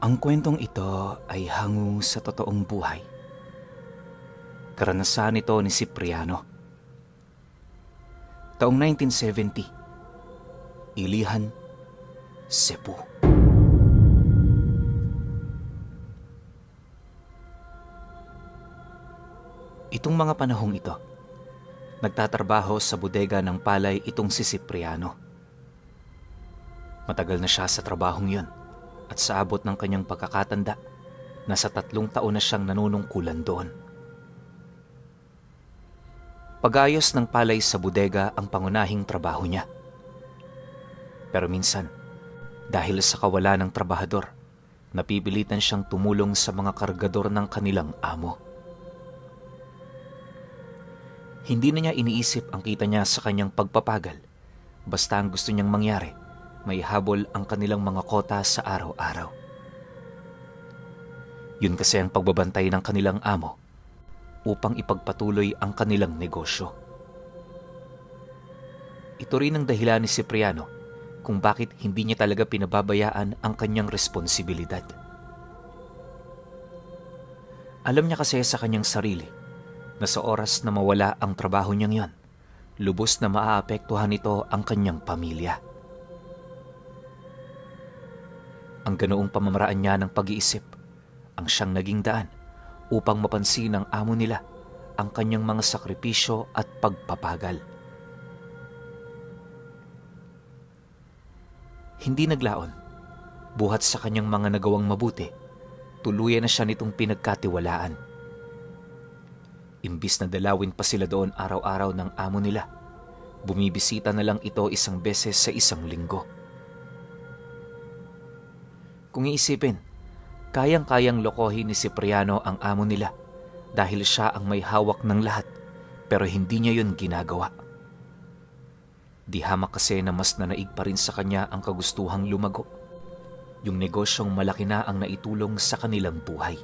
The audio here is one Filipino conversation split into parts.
Ang kwentong ito ay hango sa totoong buhay. Karanasan ito ni Cipriano. Taong 1970, Ilihan, Cebu. Itong mga panahong ito, nagtatrabaho sa bodega ng palay itong si Cipriano. Matagal na siya sa trabahong yun at sa abot ng kanyang pagkakatanda, nasa 3 taon na siyang nanunungkulan doon. Pag-ayos ng palay sa bodega ang pangunahing trabaho niya. Pero minsan, dahil sa kawalan ng trabahador, napipilitan siyang tumulong sa mga kargador ng kanilang amo. Hindi na niya iniisip ang kita niya sa kanyang pagpapagal, basta ang gusto niyang mangyari, may habol ang kanilang mga kota sa araw-araw. Yun kasi ang pagbabantay ng kanilang amo upang ipagpatuloy ang kanilang negosyo. Ito rin ang dahilan ni Cipriano kung bakit hindi niya talaga pinababayaan ang kanyang responsibilidad. Alam niya kasi sa kanyang sarili na sa oras na mawala ang trabaho niyang yon, lubos na maaapektuhan nito ang kanyang pamilya. Ang ganoong pamamaraan niya ng pag-iisip ang siyang naging daan upang mapansin ng amo nila ang kanyang mga sakripisyo at pagpapagal. Hindi naglaon, buhat sa kanyang mga nagawang mabuti, tuluyan na siya nitong pinagkatiwalaan. Imbis na dalawin pa sila doon araw-araw ng amo nila, bumibisita na lang ito 1 beses sa 1 linggo. Kung iisipin, kayang-kayang lokohin ni Cipriano ang amo nila dahil siya ang may hawak ng lahat, pero hindi niya yun ginagawa. Di hamak kasi na mas nanaig pa rin sa kanya ang kagustuhang lumago, yung negosyong malaki na ang naitulong sa kanilang buhay.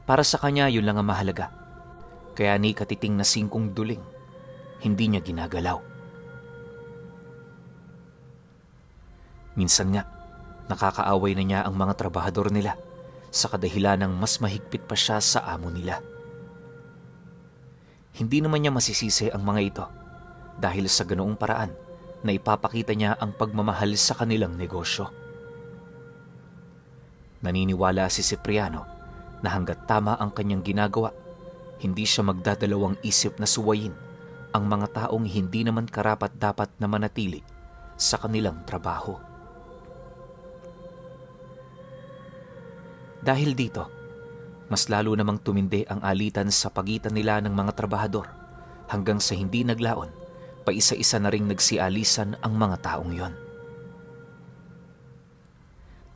Para sa kanya yun lang ang mahalaga, kaya ni katiting na 5 duling, hindi niya ginagalaw. Minsan nga, nakakaaway na niya ang mga trabahador nila sa kadahilan ng mas mahigpit pa siya sa amo nila. Hindi naman niya masisisi ang mga ito dahil sa ganoong paraan na ipapakita niya ang pagmamahal sa kanilang negosyo. Naniniwala si Cipriano na hanggat tama ang kanyang ginagawa, hindi siya magdadalawang isip na suwayin ang mga taong hindi naman karapat-dapat na manatili sa kanilang trabaho. Dahil dito, mas lalo namang tumindi ang alitan sa pagitan nila ng mga trabahador hanggang sa hindi naglaon, paisa-isa na ring nagsialisan ang mga taong yon.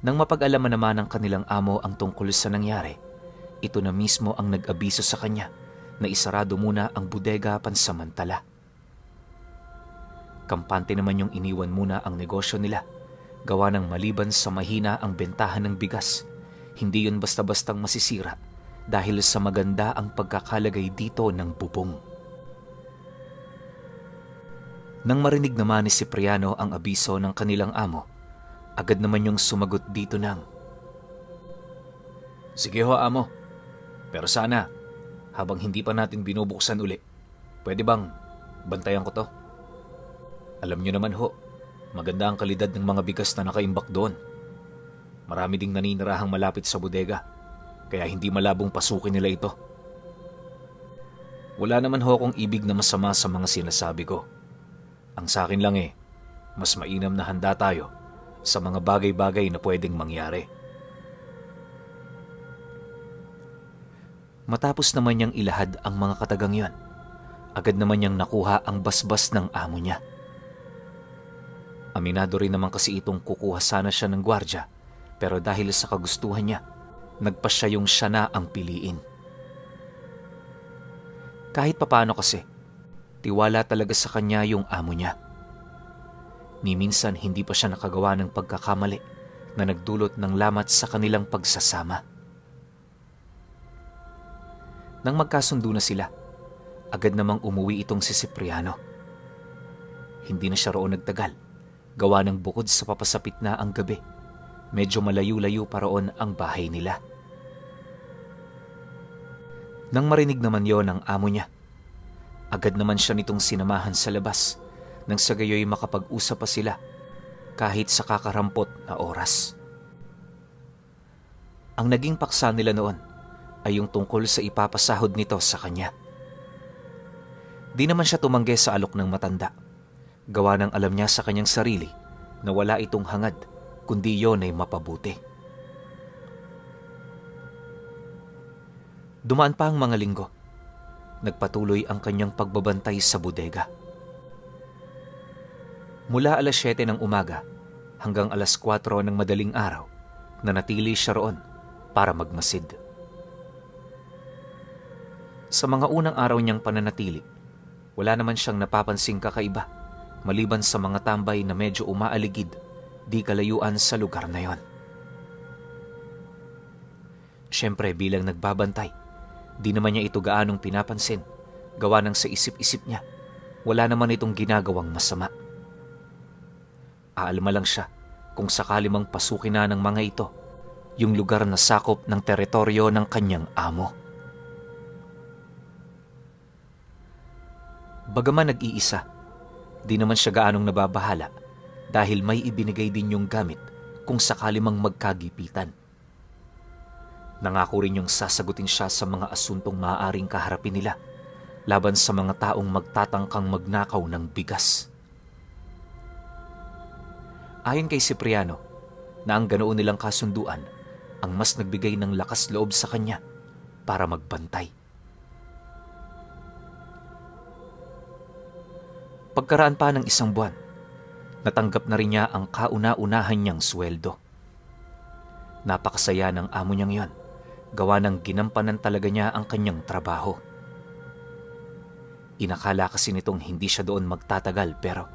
Nang mapag-alaman naman ng kanilang amo ang tungkol sa nangyari, ito na mismo ang nag-abiso sa kanya na isarado muna ang bodega pansamantala. Kampante naman yung iniwan muna ang negosyo nila, gawa ng maliban sa mahina ang bentahan ng bigas. Hindi yun basta-bastang masisira dahil sa maganda ang pagkakalagay dito ng bubong. Nang marinig naman ni Cipriano ang abiso ng kanilang amo, agad naman yung sumagot dito ng, "Sige ho, amo. Pero sana, habang hindi pa natin binubuksan uli, pwede bang bantayan ko to? Alam nyo naman ho, maganda ang kalidad ng mga bigas na nakaimbak doon. Marami ding naninirahang malapit sa bodega, kaya hindi malabong pasukin nila ito. Wala naman ho akong ibig na masama sa mga sinasabi ko. Ang sa akin lang mas mainam na handa tayo sa mga bagay-bagay na pwedeng mangyari." Matapos naman niyang ilahad ang mga katagang yon, agad naman niyang nakuha ang basbas ng amo niya. Aminado rin naman kasi itong kukuha sana siya ng gwardya, pero dahil sa kagustuhan niya, nagpasya yung siya na ang piliin. Kahit papaano kasi, tiwala talaga sa kanya yung amo niya. Ni minsan hindi pa siya nakagawa ng pagkakamali na nagdulot ng lamat sa kanilang pagsasama. Nang magkasundo na sila, agad namang umuwi itong si Cipriano. Hindi na siya roon nagtagal, gawa ng bukod sa papasapit na ang gabi, Medyo malayo-layo pa roon ang bahay nila. Nang marinig naman yon ng amo niya, agad naman siya nitong sinamahan sa labas nang sa gayoy makapag-usap pa sila kahit sa kakarampot na oras. Ang naging paksa nila noon ay yung tungkol sa ipapasahod nito sa kanya. Di naman siya tumanggi sa alok ng matanda, gawa ng alam niya sa kanyang sarili na wala itong hangad kundi yon ay mapabuti. Dumaan pa ang mga linggo. Nagpatuloy ang kanyang pagbabantay sa bodega. Mula alas 7 ng umaga hanggang alas 4 ng madaling araw, nanatili siya roon para magmasid. Sa mga unang araw niyang pananatili, wala naman siyang napapansing kakaiba maliban sa mga tambay na medyo umaaligid di kalayuan sa lugar na yon. Siyempre bilang nagbabantay, di naman niya ito gaanong pinapansin, gawa ng sa isip-isip niya, wala naman itong ginagawang masama. Aalma lang siya kung sakali mang pasukin na ng mga ito yung lugar na sakop ng teritoryo ng kanyang amo. Bagaman nag-iisa, di naman siya gaanong nababahala dahil may ibinigay din yung gamit kung sakali mang magkagipitan. Nangako rin yung sasagutin siya sa mga asuntong maaaring kaharapin nila laban sa mga taong magtatangkang magnakaw ng bigas. Ayon kay Cipriano, na ang ganoon nilang kasunduan ang mas nagbigay ng lakas loob sa kanya para magbantay. Pagkaraan pa ng isang buwan, natanggap na rin niya ang kauna-unahan niyang sweldo. Napakasaya ng amo niyang yon, gawa ng ginampanan talaga niya ang kanyang trabaho. Inakala kasi nitong hindi siya doon magtatagal pero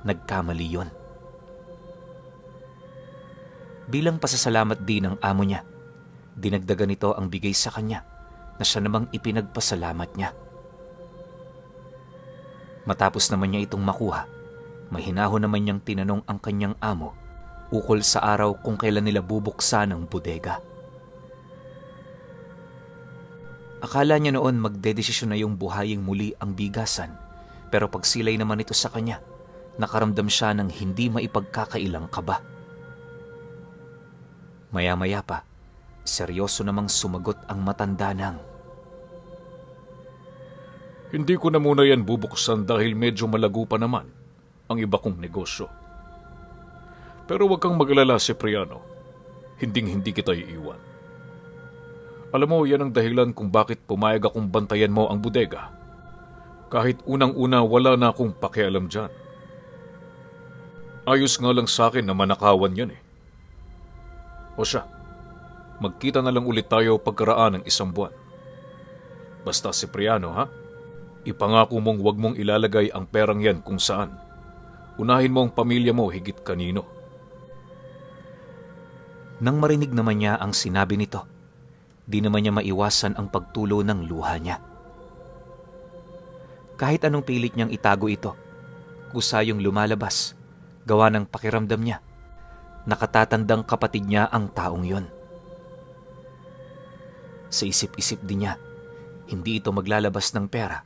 nagkamali yon. Bilang pasasalamat din ng amo niya, dinagdagan nito ang bigay sa kanya na siya namang ipinagpasalamat niya. Matapos naman niya itong makuha, may hinahon naman niyang tinanong ang kanyang amo ukol sa araw kung kailan nila bubuksan ang bodega. Akala niya noon magdedesisyon na yung buhaying muli ang bigasan, pero pagsilay naman ito sa kanya, nakaramdam siya ng hindi maipagkakailang kaba. Maya-maya pa, seryoso namang sumagot ang matanda ng, "Hindi ko na muna yan bubuksan dahil medyo malago pa naman ang iba kong negosyo. Pero huwag kang mag-alala, Cipriano. Hinding-hindi kita iiwan. Alam mo, yan ang dahilan kung bakit pumayag akong bantayan mo ang bodega. Kahit unang-una wala na akong pakialam dyan. Ayos nga lang sa akin na manakawan yan eh. O siya, magkita na lang ulit tayo pagkaraan ng isang buwan. Basta, Cipriano, ha? Ipangako mong huwag mong ilalagay ang perang yan kung saan. Unahin mo ang pamilya mo higit kanino." Nang marinig naman niya ang sinabi nito, di naman niya maiwasan ang pagtulo ng luha niya. Kahit anong pilit niyang itago ito, kusayong lumalabas, gawa ng pakiramdam niya, nakatatandang kapatid niya ang taong yon. Sa isip-isip din niya, hindi ito maglalabas ng pera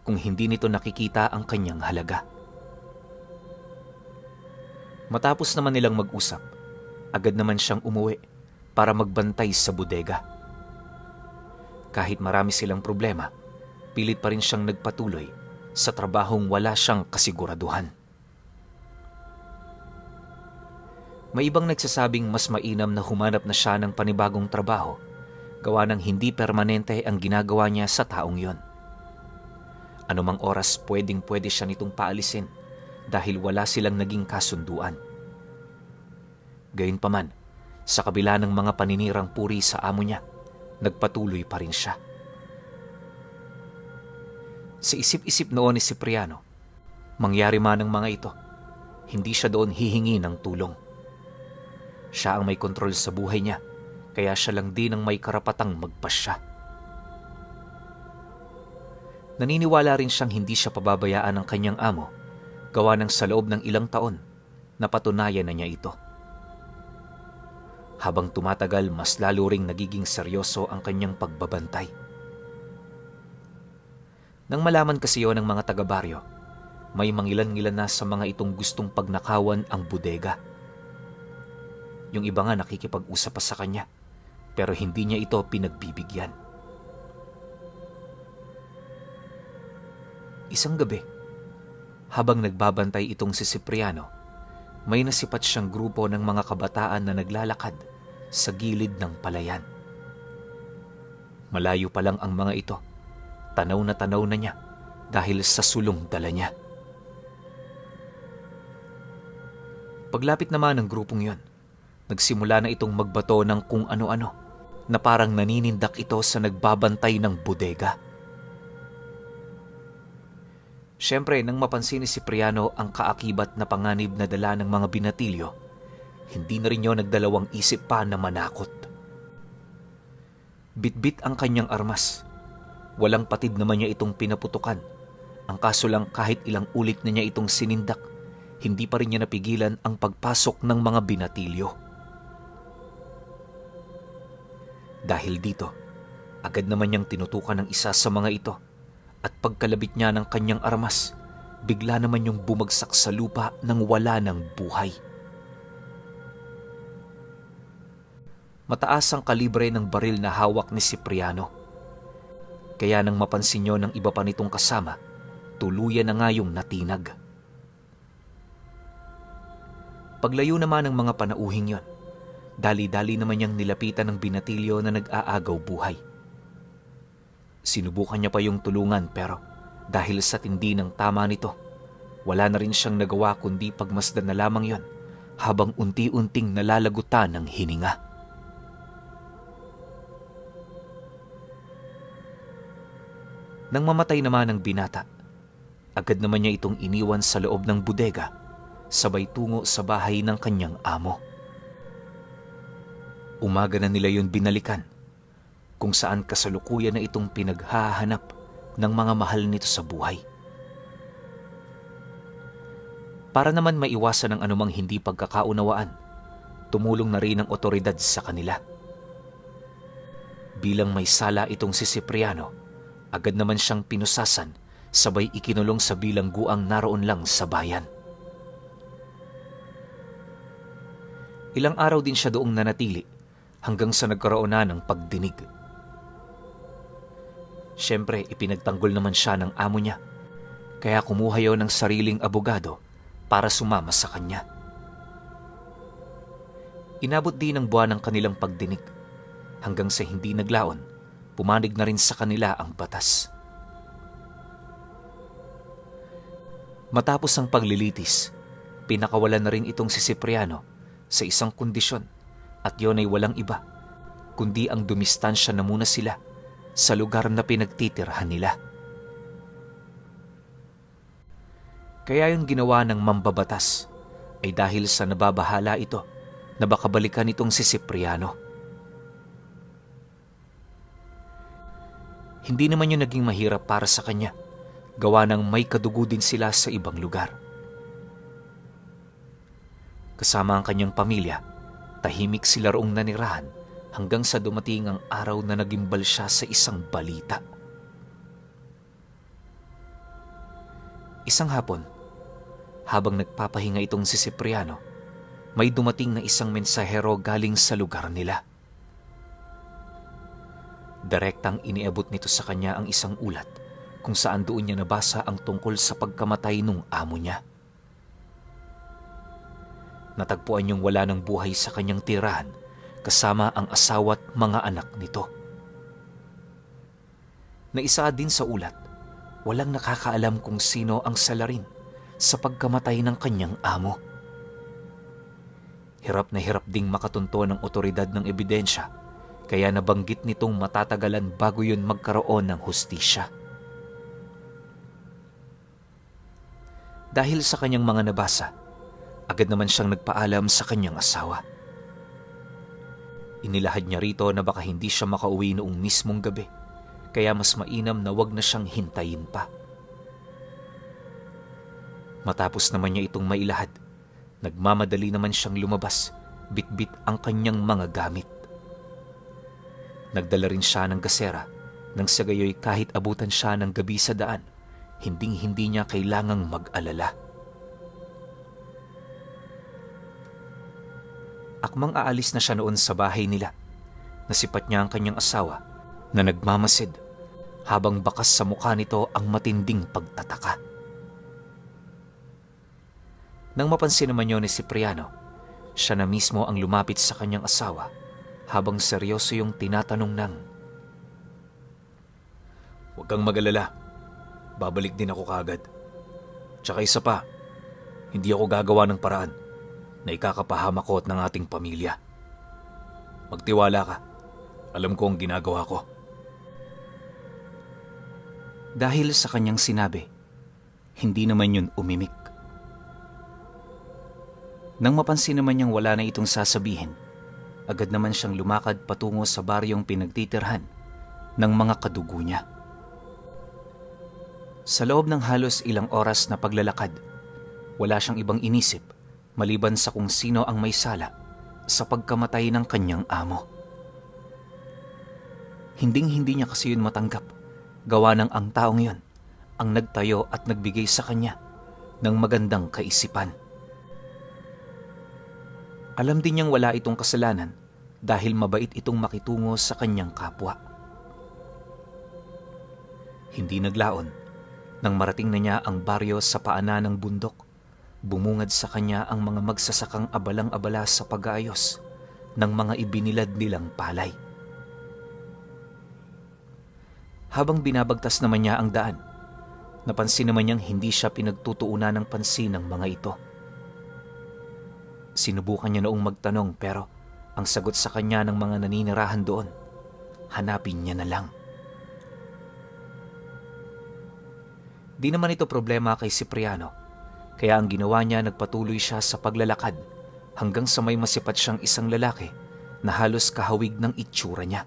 kung hindi nito nakikita ang kanyang halaga. Matapos naman nilang mag-usap, agad naman siyang umuwi para magbantay sa bodega. Kahit marami silang problema, pilit pa rin siyang nagpatuloy sa trabahong wala siyang kasiguraduhan. May ibang nagsasabing mas mainam na humanap na siya ng panibagong trabaho, gawa ng hindi permanente ang ginagawa niya sa taong yon. Anumang oras pwedeng-pwede siya nitong paalisin dahil wala silang naging kasunduan. Gayunpaman, sa kabila ng mga paninirang puri sa amo niya, nagpatuloy pa rin siya. Sa isip-isip noon ni Cipriano, mangyari man ang mga ito, hindi siya doon hihingi ng tulong. Siya ang may kontrol sa buhay niya, kaya siya lang din ang may karapatang magpasya. Naniniwala rin siyang hindi siya pababayaan ng kanyang amo, gawa ng sa loob ng ilang taon, napatunayan na niya ito. Habang tumatagal, mas lalo ring nagiging seryoso ang kanyang pagbabantay. Nang malaman kasi yon ng mga taga-baryo, may mangilan-ngilan na sa mga itong gustong pagnakawan ang bodega. Yung iba nga nakikipag-usap pa sa kanya, pero hindi niya ito pinagbibigyan. Isang gabi, habang nagbabantay itong si Cipriano, may nasipat siyang grupo ng mga kabataan na naglalakad sa gilid ng palayan. Malayo pa lang ang mga ito, tanaw na niya dahil sa sulong dala niya. Paglapit naman ng grupong yon, nagsimula na itong magbato ng kung ano-ano na parang naninindak ito sa nagbabantay ng bodega. Siyempre, nang mapansin ni Cipriano ang kaakibat na panganib na dala ng mga binatilyo, hindi na rin yun nagdalawang isip pa na manakot. Bitbit ang kanyang armas. Walang patid naman niya itong pinaputukan. Ang kaso lang, kahit ilang ulit na niya itong sinindak, hindi pa rin niya napigilan ang pagpasok ng mga binatilyo. Dahil dito, agad naman niyang tinutukan ng isa sa mga ito. At pagkalabit niya ng kanyang armas, bigla naman yung bumagsak sa lupa nang wala ng buhay. Mataas ang kalibre ng baril na hawak ni Cipriano. Kaya nang mapansin niyo ng iba pa nitong kasama, tuluyan na nga yung natinag. Paglayo naman ng mga panauhing yon, dali-dali naman niyang nilapitan ng binatilyo na nag-aagaw buhay. Sinubukan niya pa yung tulungan pero dahil sa tindi ng tama nito, wala na rin siyang nagawa kundi pagmasdan na lamang yon habang unti-unting nalalagutan ng hininga. Nang mamatay naman ang binata, agad naman niya itong iniwan sa loob ng bodega, sabay tungo sa bahay ng kanyang amo. Umaga na nila yun binalikan, kung saan kasalukuyan na itong pinaghahanap ng mga mahal nito sa buhay. Para naman maiwasan ang anumang hindi pagkakaunawaan, tumulong na rin ang otoridad sa kanila. Bilang may sala itong si Cipriano, agad naman siyang pinusasan, sabay ikinulong sa bilangguang naroon lang sa bayan. Ilang araw din siya doong nanatili hanggang sa nagkaroon na ng pagdinig. Siyempre, ipinagtanggol naman siya ng amo niya, kaya kumuha yun ng sariling abogado para sumama sa kanya. Inabot din ng buwan ang kanilang pagdinig, hanggang sa hindi naglaon, pumanig na rin sa kanila ang batas. Matapos ang paglilitis, pinakawalan na rin itong si Cipriano sa isang kondisyon, at yun ay walang iba, kundi ang dumistansya na muna sila sa lugar na pinagtitirhan nila. Kaya yung ginawa ng mambabatas ay dahil sa nababahala ito na baka balikan itong si Cipriano. Hindi naman yun naging mahirap para sa kanya, gawa ng may kadugo din sila sa ibang lugar. Kasama ang kanyang pamilya, tahimik sila roong nanirahan hanggang sa dumating ang araw na nagimbal siya sa isang balita. Isang hapon, habang nagpapahinga itong si Cipriano, may dumating na isang mensahero galing sa lugar nila. Direktang iniabot nito sa kanya ang isang ulat kung saan doon niya nabasa ang tungkol sa pagkamatay nung amo niya. Natagpuan niyang wala ng buhay sa kanyang tirahan kasama ang asawa at mga anak nito. Naisa din sa ulat, walang nakakaalam kung sino ang salarin sa pagkamatay ng kanyang amo. Hirap na hirap ding makatunto ng otoridad ng ebidensya, kaya nabanggit nitong matatagalan bago yun magkaroon ng hustisya. Dahil sa kanyang mga nabasa, agad naman siyang nagpaalam sa kanyang asawa. Inilahad niya rito na baka hindi siya makauwi noong mismong gabi, kaya mas mainam na wag na siyang hintayin pa. Matapos naman niya itong mailahad, nagmamadali naman siyang lumabas bitbit ang kanyang mga gamit. Nagdala rin siya ng gasera nang sa gayoy kahit abutan siya ng gabi sa daan, hinding-hindi niya kailangang mag-alala. Akmang aalis na siya noon sa bahay nila, nasipat niya ang kanyang asawa na nagmamasid habang bakas sa mukha nito ang matinding pagtataka. Nang mapansin naman yun ni Cipriano, siya na mismo ang lumapit sa kanyang asawa habang seryoso yung tinatanong ng, "Huwag kang mag-alala. Babalik din ako kaagad. Tsaka isa pa, hindi ako gagawa ng paraan na ikakapahamakot ng ating pamilya. Magtiwala ka. Alam ko ang ginagawa ko." Dahil sa kanyang sinabi, hindi naman yun umimik. Nang mapansin naman niyang wala na itong sasabihin, agad naman siyang lumakad patungo sa baryong pinagtitirhan ng mga kadugo niya. Sa loob ng halos ilang oras na paglalakad, wala siyang ibang inisip maliban sa kung sino ang may sala sa pagkamatay ng kanyang amo. Hinding-hindi niya kasi yun matanggap, gawa ng ang taong yun ang nagtayo at nagbigay sa kanya ng magandang kaisipan. Alam din niyang wala itong kasalanan dahil mabait itong makitungo sa kanyang kapwa. Hindi naglaon nang marating na niya ang baryo sa paanan ng bundok, bumungad sa kanya ang mga magsasakang abalang-abala sa pag-aayos ng mga ibinilad nilang palay. Habang binabagtas naman niya ang daan, napansin naman niyang hindi siya pinagtutuunan ng pansin ng mga ito. Sinubukan niya noong magtanong pero ang sagot sa kanya ng mga naninirahan doon, hanapin niya na lang. Di naman ito problema kay Cipriano, kaya ang ginawa niya, nagpatuloy siya sa paglalakad hanggang sa may masipat siyang isang lalaki na halos kahawig ng itsura niya.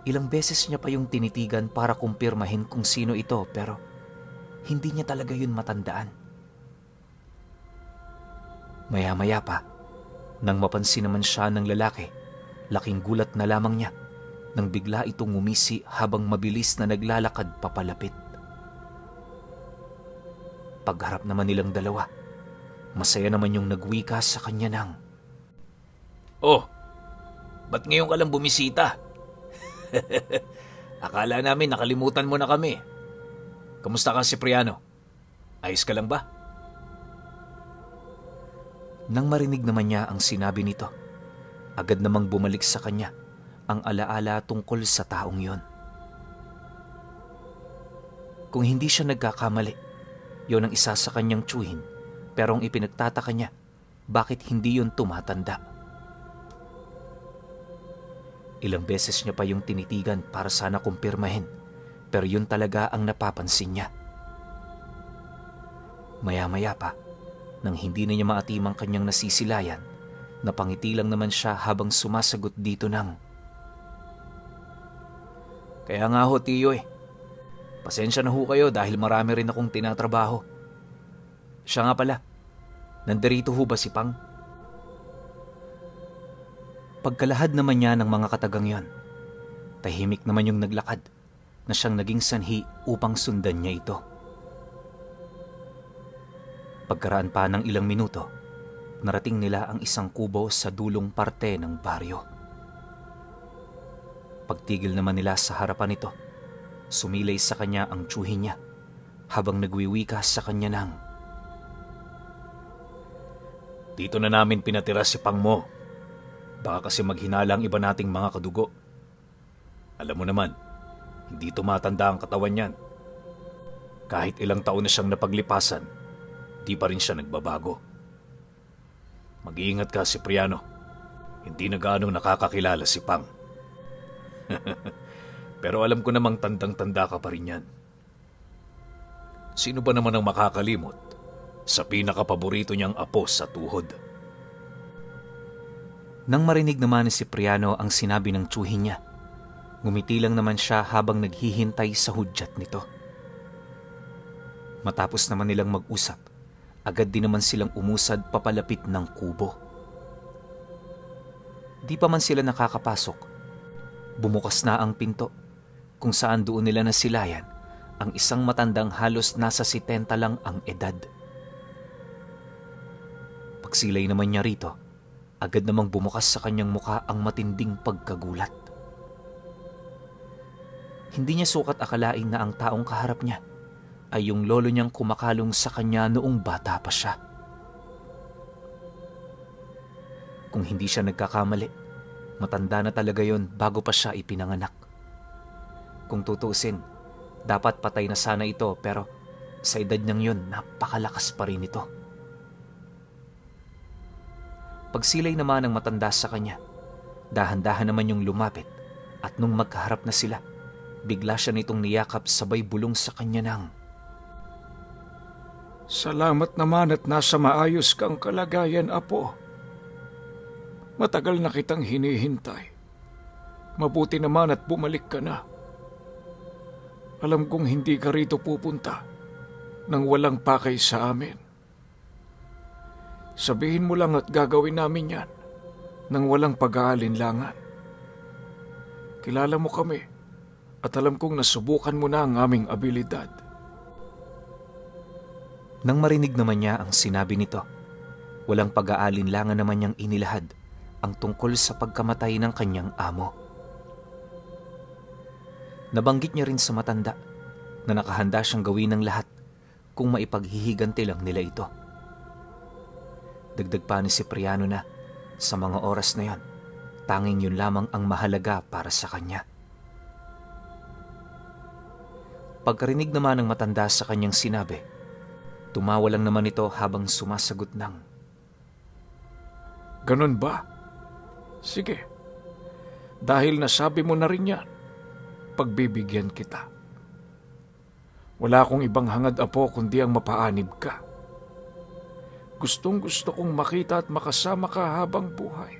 Ilang beses niya pa yung tinitigan para kumpirmahin kung sino ito pero hindi niya talaga yun matandaan. Maya-maya pa, nang mapansin naman siya ng lalaki, laking gulat na lamang niya nang bigla itong ngumisi habang mabilis na naglalakad papalapit. Pagharap naman nilang dalawa, masaya naman yung nagwika sa kanya ng, "Oh, ba't ngayon ka lang bumisita? Akala namin nakalimutan mo na kami. Kamusta ka, Cipriano? Ayos ka lang ba?" Nang marinig naman niya ang sinabi nito, agad namang bumalik sa kanya ang alaala tungkol sa taong yon. Kung hindi siya nagkakamali, yon ang isa sa kanyang tiyuhin, pero ang ipinagtataka niya, bakit hindi yon tumatanda? Ilang beses niya pa yung tinitigan para sana kumpirmahin, pero yun talaga ang napapansin niya. Maya-maya pa, nang hindi na niya maatim ang kanyang nasisilayan, napangiti lang naman siya habang sumasagot dito ng, "Kaya nga ho, tiyo pasensya na ho kayo dahil marami rin akong tinatrabaho. Siya nga pala, nandirito ho ba si Pang?" Pagkalahad naman niya ng mga katagang yon, tahimik naman yung naglakad na siyang naging sanhi upang sundan niya ito. Pagkaraan pa ng ilang minuto, narating nila ang isang kubo sa dulong parte ng baryo. Pagtigil naman nila sa harapan nito, sumilay sa kanya ang tiyuhin niya habang nagwiwika sa kanya ng, "Dito na namin pinatira si Pang mo. Baka kasi maghinala ang iba nating mga kadugo. Alam mo naman, hindi tumatanda ang katawan niyan. Kahit ilang taon na siyang napaglipasan, di pa rin siya nagbabago. Mag-iingat ka, Cipriano. Hindi na gaano nakakakilala si Pang. Pero alam ko namang tandang-tanda ka pa rin yan. Sino ba naman ang makakalimot sa pinakapaborito niyang apo sa tuhod?" Nang marinig naman ni Cipriano ang sinabi ng tiyuhin niya, ngumiti lang naman siya habang naghihintay sa hudyat nito. Matapos naman nilang mag-usap, Agad din naman silang umusad papalapit ng kubo. Di pa man sila nakakapasok, bumukas na ang pinto kung saan doon nila nasilayan ang isang matandang halos nasa 70 lang ang edad. Pagsilay naman niya rito, agad namang bumukas sa kanyang muka ang matinding pagkagulat. Hindi niya sukat akalain na ang taong kaharap niya ay yung lolo niyang kumakalong sa kanya noong bata pa siya. Kung hindi siya nagkakamali, matanda na talaga yon bago pa siya ipinanganak. Kung tutuusin, dapat patay na sana ito pero sa edad niyang yun, napakalakas pa rin ito. Pagsilay naman ng matanda sa kanya, dahan-dahan naman yung lumapit at nung magkaharap na sila, bigla siya nitong niyakap sabay bulong sa kanya ng, "Salamat naman at nasa maayos kang kalagayan, apo. Matagal na kitang hinihintay. Mabuti naman at bumalik ka na. Alam kong hindi ka rito pupunta nang walang pakay sa amin. Sabihin mo lang at gagawin namin yan nang walang pag-aalinlangan. Kilala mo kami at alam kong nasubukan mo na ang aming abilidad." Nang marinig naman niya ang sinabi nito, walang pag-aalinlangan naman niyang inilahad ang tungkol sa pagkamatay ng kanyang amo. Nabanggit niya rin sa matanda na nakahanda siyang gawin ng lahat kung maipaghihiganti lang nila ito. Dagdag pa ni Cipriano na sa mga oras na yon, tanging yun lamang ang mahalaga para sa kanya. Pagkarinig naman ng matanda sa kanyang sinabi, tumawa lang naman ito habang sumasagot ng, "Ganun ba? Sige. Dahil nasabi mo na rin yan, pagbibigyan kita. Wala akong ibang hangad, apo, kundi ang mapaanib ka. Gustong-gusto kong makita at makasama ka habang buhay."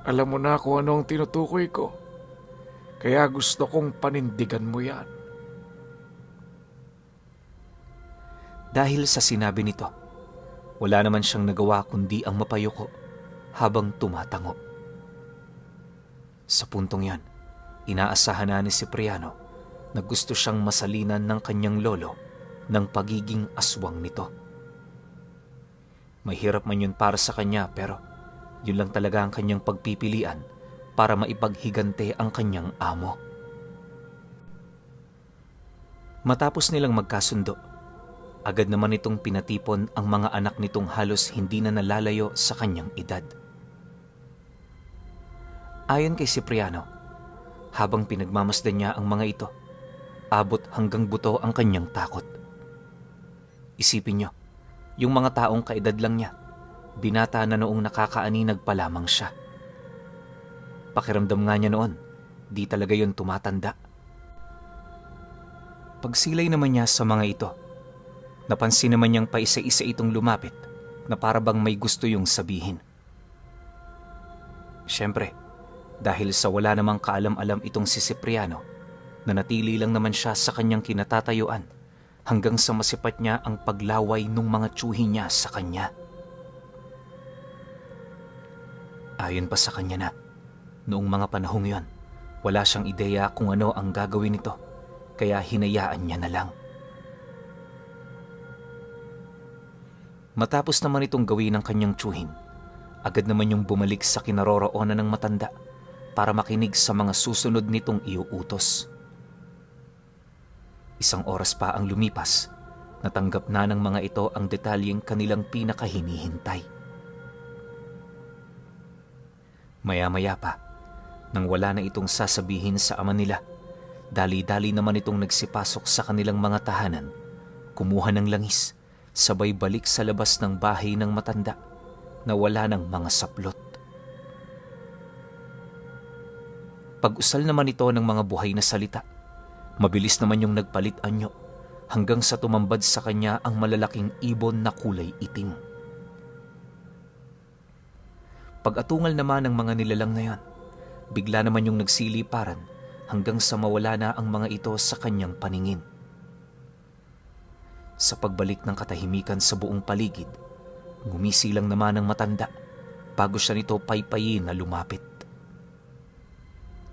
Alam mo na kung ano ang tinutukoy ko, kaya gusto kong panindigan mo yan. Dahil sa sinabi nito, wala naman siyang nagawa kundi ang mapayuko habang tumatango. Sa puntong yan, inaasahan na ni Cipriano na gusto siyang masalinan ng kanyang lolo ng pagiging aswang nito. Mahirap man yun para sa kanya pero yun lang talaga ang kanyang pagpipilian para maipaghigante ang kanyang amo. Matapos nilang magkasundo, agad naman itong pinatipon ang mga anak nitong halos hindi na nalalayo sa kanyang edad. Ayon kay Cipriano, habang pinagmamasdan niya ang mga ito, abot hanggang buto ang kanyang takot. Isipin niyo, yung mga taong kaedad lang niya, binata na noong nakakaaninag pa lamang siya. Pakiramdam nga niya noon, di talaga yun tumatanda. Pagsilay naman niya sa mga ito, napansin naman niyang paisa-isa itong lumapit na para bang may gusto yung sabihin. Siyempre, dahil sa wala namang kaalam-alam itong si Cipriano, nanatili lang naman siya sa kanyang kinatatayuan hanggang sa masipat niya ang paglaway ng mga tsuhi niya sa kanya. Ayon pa sa kanya na, noong mga panahong yon, wala siyang ideya kung ano ang gagawin nito, kaya hinayaan niya na lang. Matapos naman itong gawin ng kanyang tsuhin, agad naman yung bumalik sa kinaroroonan ng matanda para makinig sa mga susunod nitong iuutos. Isang oras pa ang lumipas, natanggap na ng mga ito ang detalyeng kanilang pinakahinihintay. Maya-maya pa, nang wala na itong sasabihin sa ama nila, dali-dali naman itong nagsipasok sa kanilang mga tahanan, kumuha ng langis, sabay balik sa labas ng bahay ng matanda na wala ng mga saplot. Pag-usal naman ito ng mga buhay na salita, mabilis naman yung nagpalit anyo hanggang sa tumambad sa kanya ang malalaking ibon na kulay itim. Pag-atungal naman ng mga nilalang na yan, bigla naman yung nagsiliparan hanggang sa mawala na ang mga ito sa kanyang paningin. Sa pagbalik ng katahimikan sa buong paligid, ngumisi lang naman ang matanda bago siya nito paypayin na lumapit.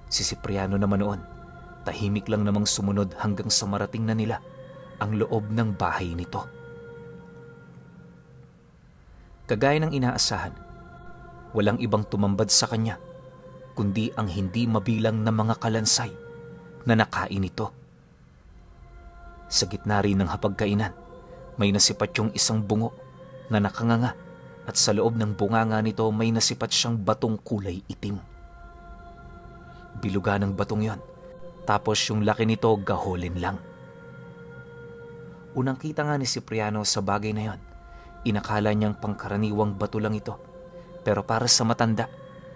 Si Cipriano naman noon, tahimik lang namang sumunod hanggang sa marating na nila ang loob ng bahay nito. Kagaya ng inaasahan, walang ibang tumambad sa kanya kundi ang hindi mabilang na mga kalansay na nakain ito. Sa gitna rin ng hapagkainan, may nasipat yung isang bungo na nakanganga at sa loob ng bunganga nito may nasipat siyang batong kulay itim. Biluga ng batong yon, tapos yung laki nito gaholin lang. Unang kita nga ni Cipriano sa bagay na yon, inakala niyang pangkaraniwang bato lang ito, pero para sa matanda,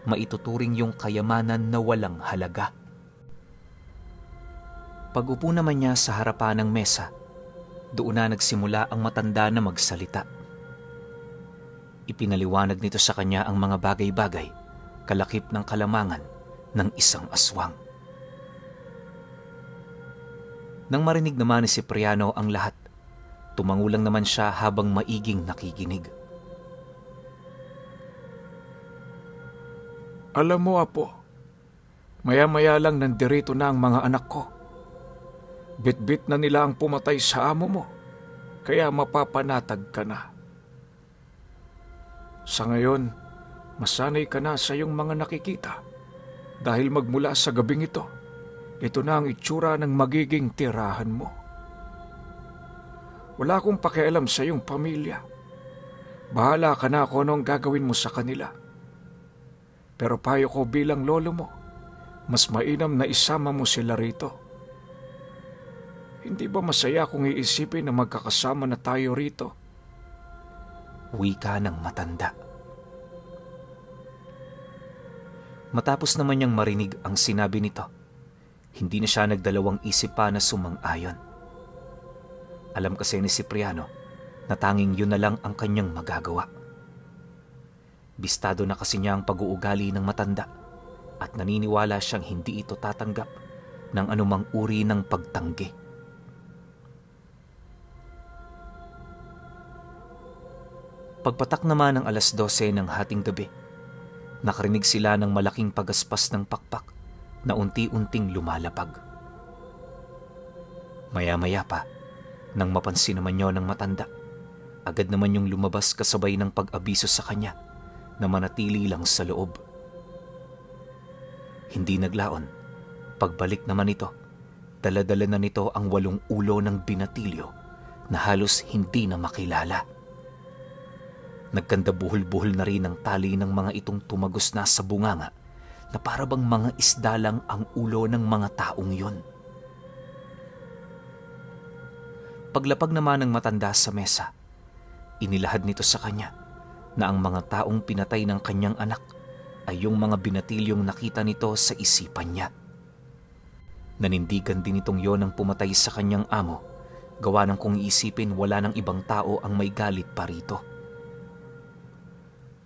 maituturing yung kayamanan na walang halaga. Pag-upo naman niya sa harapan ng mesa, doon na nagsimula ang matanda na magsalita. Ipinaliwanag nito sa kanya ang mga bagay-bagay, kalakip ng kalamangan ng isang aswang. Nang marinig naman ni Cipriano ang lahat, tumangulang naman siya habang maiging nakikinig. Alam mo, Apo, maya-maya lang nandirito na ang mga anak ko. Bit-bit na nila ang pumatay sa amo mo, kaya mapapanatag ka na. Sa ngayon, masanay ka na sa iyong mga nakikita dahil magmula sa gabing ito na ang itsura ng magiging tirahan mo. Wala akong pakialam sa iyong pamilya. Bahala ka na kung anong gagawin mo sa kanila. Pero payo ko bilang lolo mo, mas mainam na isama mo sila rito. Hindi ba masaya kung iisipin na magkakasama na tayo rito? Wika ng matanda. Matapos naman niyang marinig ang sinabi nito, hindi na siya nagdalawang isip pa na sumang-ayon. Alam kasi ni Cipriano na tanging yun na lang ang kanyang magagawa. Bistado na kasi niya ang pag-uugali ng matanda at naniniwala siyang hindi ito tatanggap ng anumang uri ng pagtanggi. Pagpatak naman ng 12:00 ng hating gabi, nakarinig sila ng malaking pagaspas ng pakpak na unti-unting lumalapag. Maya-maya pa, nang mapansin naman niyo ng matanda, agad naman yung lumabas kasabay ng pag-abiso sa kanya na manatili lang sa loob. Hindi naglaon, pagbalik naman ito, dala-dala na nito ang 8 ulo ng binatilyo na halos hindi na makilala. Nagkandabuhol-buhol na rin ang tali ng mga itong tumagos na sa bunganga na para bang mga isda lang ang ulo ng mga taong yun. Paglapag naman ng matanda sa mesa, inilahad nito sa kanya na ang mga taong pinatay ng kanyang anak ay yung mga binatilyong nakita nito sa isipan niya. Nanindigan din itong yon ang pumatay sa kanyang amo, gawa ng kung iisipin wala ng ibang tao ang may galit pa rito.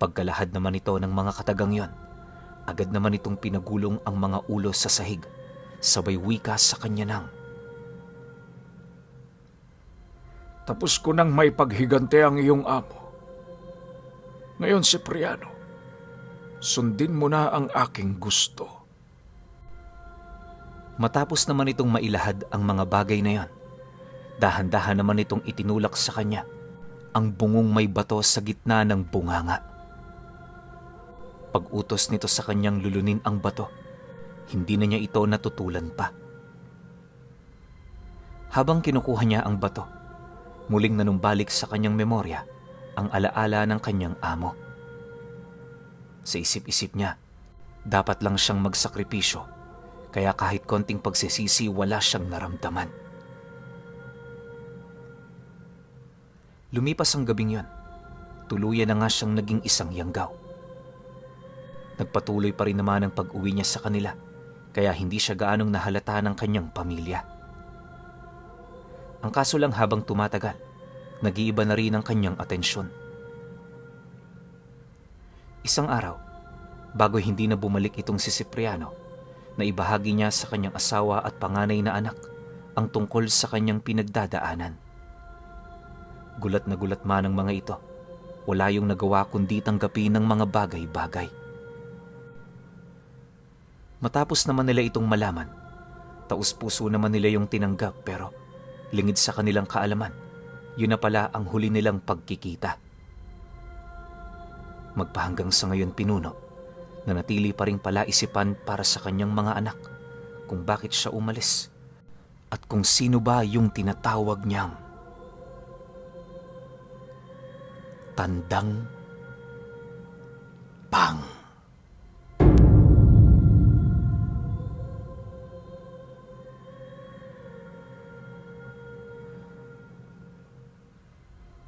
Pagkalahad naman ito ng mga katagang yon, agad naman itong pinagulong ang mga ulo sa sahig, sabay wika sa kanya nang, tapos ko nang may paghigante ang iyong amo. Ngayon, Cipriano, sundin mo na ang aking gusto. Matapos naman itong mailahad ang mga bagay na yon, dahan-dahan naman itong itinulak sa kanya ang bungong may bato sa gitna ng bunganga. Pag-utos nito sa kanyang lulunin ang bato, hindi na niya ito natutulan pa. Habang kinukuha niya ang bato, muling nanumbalik sa kanyang memorya ang alaala ng kanyang amo. Sa isip-isip niya, dapat lang siyang magsakripisyo, kaya kahit konting pagsisisi wala siyang naramdaman. Lumipas ang gabing yon, tuluyan na nga siyang naging isang yanggaw. Nagpatuloy pa rin naman ang pag-uwi niya sa kanila, kaya hindi siya gaanong nahalata ng kanyang pamilya. Ang kaso lang habang tumatagal, nag-iiba na rin ang kanyang atensyon. Isang araw, bago hindi na bumalik itong si Cipriano, na ibahagi niya sa kanyang asawa at panganay na anak ang tungkol sa kanyang pinagdadaanan. Gulat na gulat man ang mga ito. Wala yung nagawa kundi tanggapin ng mga bagay-bagay. Matapos naman nila itong malaman, taus-puso naman nila yung tinanggap pero lingid sa kanilang kaalaman, yun na pala ang huli nilang pagkikita. Magpahanggang sa ngayon pinuno, na natili pa rin pala isipan para sa kanyang mga anak kung bakit siya umalis at kung sino ba yung tinatawag niyang Tandang Pang.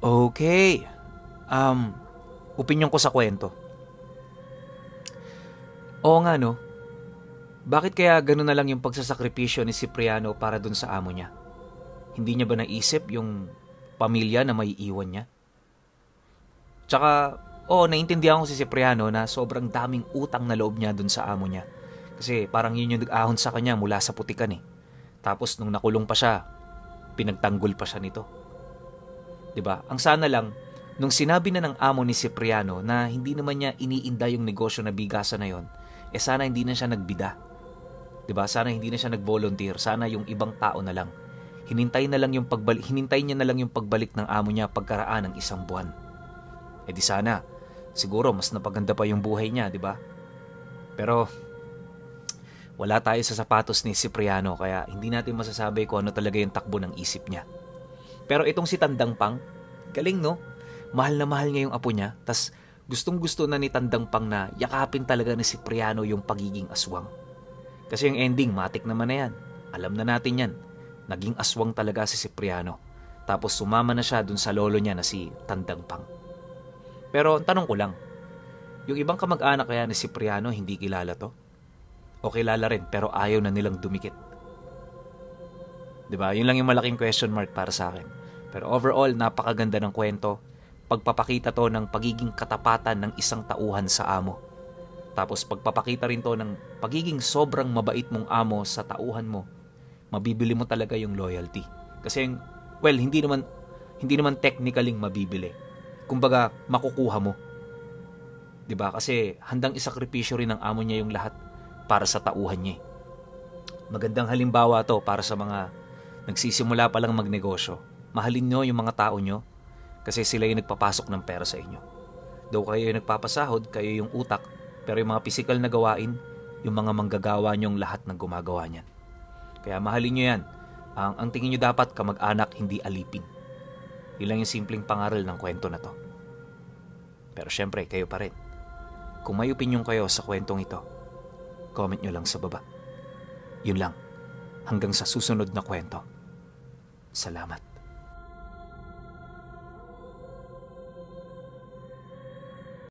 Okay. Opinyon ko sa kwento. Oo nga no. Bakit kaya gano'n na lang yung pagsasakripisyo ni Cipriano para dun sa amo niya? Hindi niya ba naisip yung pamilya na may iwan niya? Tsaka, naiintindihan ko si Cipriano na sobrang daming utang na loob niya dun sa amo niya. Kasi parang yun yung nag-ahon sa kanya mula sa putikan eh. Tapos nung nakulong pa siya, pinagtanggol pa siya nito. 'Di ba? Ang sana lang, nung sinabi na ng amo ni Cipriano na hindi naman niya iniinda yung negosyo na bigasan na yon, sana hindi na siya nagbida. 'Di ba? Sana hindi na siya nag-volunteer. Sana yung ibang tao na lang. Hinintay niya na lang yung pagbalik ng amo niya pagkaraan ng 1 buwan. Di sana, siguro mas napaganda pa yung buhay niya, 'di ba? Pero wala tayo sa sapatos ni Cipriano kaya hindi natin masasabi kung ano talaga yung takbo ng isip niya. Pero itong si Tandang Pang, galing no? Mahal na mahal niya yung apo niya, tas gustong-gusto na ni Tandang Pang na yakapin talaga ni Cipriano yung pagiging aswang. Kasi yung ending, matik naman na yan. Alam na natin yan. Naging aswang talaga si Cipriano. Tapos sumama na siya dun sa lolo niya na si Tandang Pang. Pero tanong ko lang, yung ibang kamag-anak kaya ni Cipriano hindi kilala to? O kilala rin pero ayaw na nilang dumikit? Diba? Yun lang yung malaking question mark para sa akin. Pero overall, napakaganda ng kwento. Pagpapakita to ng pagiging katapatan ng isang tauhan sa amo. Tapos pagpapakita rin to ng pagiging sobrang mabait mong amo sa tauhan mo. Mabibili mo talaga yung loyalty. Kasi, hindi naman technically mabibili. Kumbaga, makukuha mo. 'Di ba? Kasi handang isakripisyo rin ng amo niya yung lahat para sa tauhan niya. Magandang halimbawa to para sa mga nagsisimula pa lang magnegosyo. Mahalin nyo yung mga tao nyo kasi sila yung nagpapasok ng pera sa inyo. Though kayo yung nagpapasahod, kayo yung utak, pero yung mga physical na gawain, yung mga manggagawa nyong lahat ng gumagawa niyan. Kaya mahalin nyo yan. Ang tingin nyo dapat kamag-anak, hindi alipin. Yun lang yung simpleng pangaral ng kwento na to. Pero syempre, kayo pa rin. Kung may opinion kayo sa kwentong ito, comment nyo lang sa baba. Yun lang. Hanggang sa susunod na kwento. Salamat.